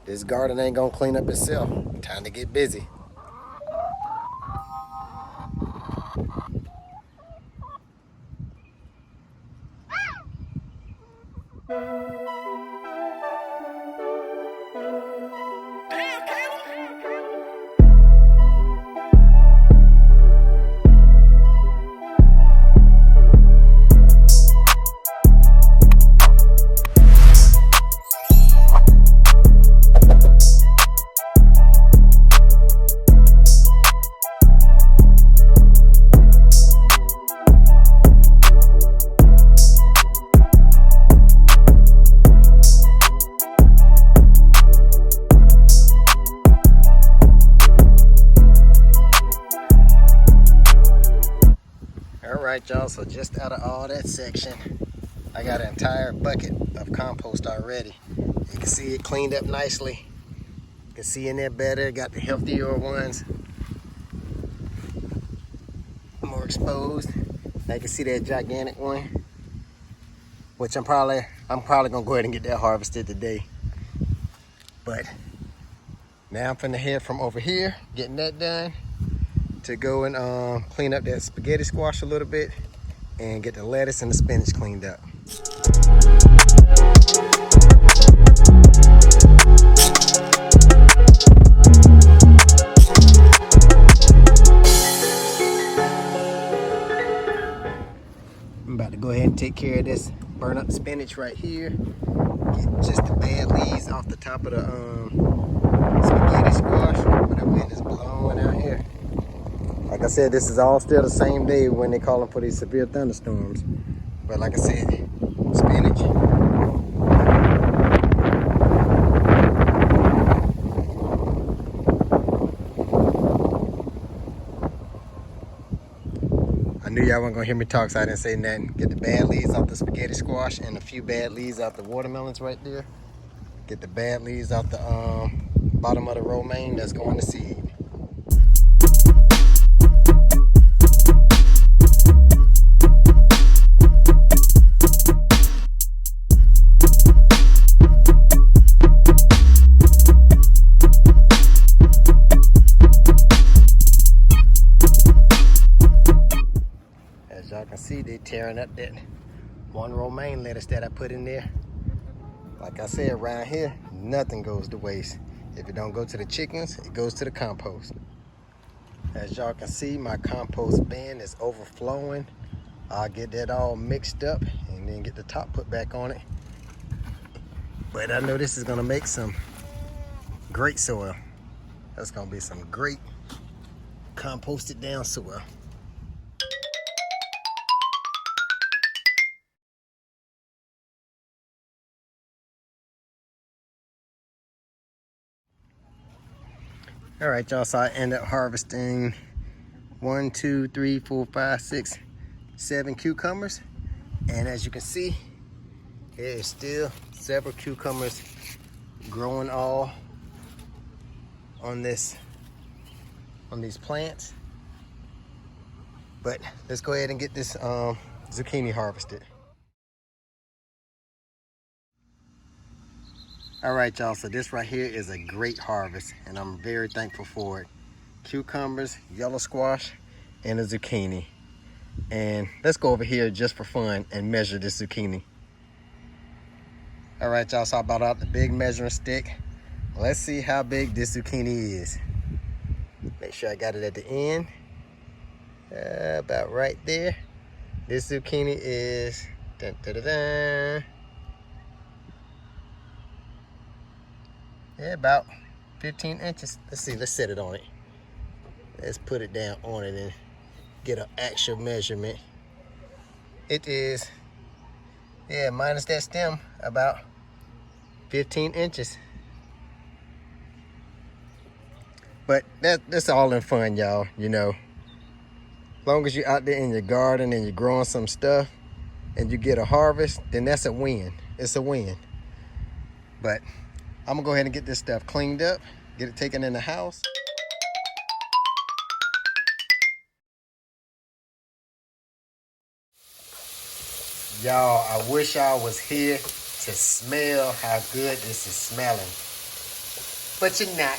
This garden ain't gonna clean up itself. Time to get busy. Alright y'all, so just out of all that section, I got an entire bucket of compost already. You can see it cleaned up nicely. You can see in there better, got the healthier ones more exposed. Now you can see that gigantic one, which I'm probably gonna go ahead and get that harvested today. But now I'm finna head from over here, getting that done, to go and clean up that spaghetti squash a little bit and get the lettuce and the spinach cleaned up. I'm about to go ahead and take care of this burn up spinach right here. Get just the bad leaves off the top of the spaghetti squash, but the wind is blowing out here. Like I said, this is all still the same day when they call them for these severe thunderstorms. But like I said, spinach. I knew y'all weren't gonna hear me talk, so I didn't say nothing. Get the bad leaves off the spaghetti squash and a few bad leaves off the watermelons right there. Get the bad leaves off the bottom of the romaine that's going to seed. As y'all can see, they tearing up that one romaine lettuce that I put in there. Like I said, around here, nothing goes to waste. If it don't go to the chickens, it goes to the compost. As y'all can see, my compost bin is overflowing. I'll get that all mixed up and then get the top put back on it. But I know this is gonna make some great soil. That's gonna be some great composted down soil. All right, y'all, so I end up harvesting 1, 2, 3, 4, 5, 6, 7 cucumbers. And as you can see, there is still several cucumbers growing all on these plants. But let's go ahead and get this zucchini harvested. All right, y'all, so this right here is a great harvest and I'm very thankful for it. Cucumbers, yellow squash, and a zucchini. And let's go over here just for fun and measure this zucchini. All right, y'all, so I brought out the big measuring stick. Let's see how big this zucchini is. Make sure I got it at the end. About right there. This zucchini is, dun, dun, dun, dun. Yeah, about 15 inches. Let's see, let's set it on it. Let's put it down on it and get an actual measurement. It is, yeah, minus that stem, about 15 inches. But that's all in fun, y'all, you know. As long as you're out there in your garden and you're growing some stuff and you get a harvest, then that's a win. It's a win. But I'm gonna go ahead and get this stuff cleaned up, get it taken in the house. Y'all, I wish I was here to smell how good this is smelling. but you're not.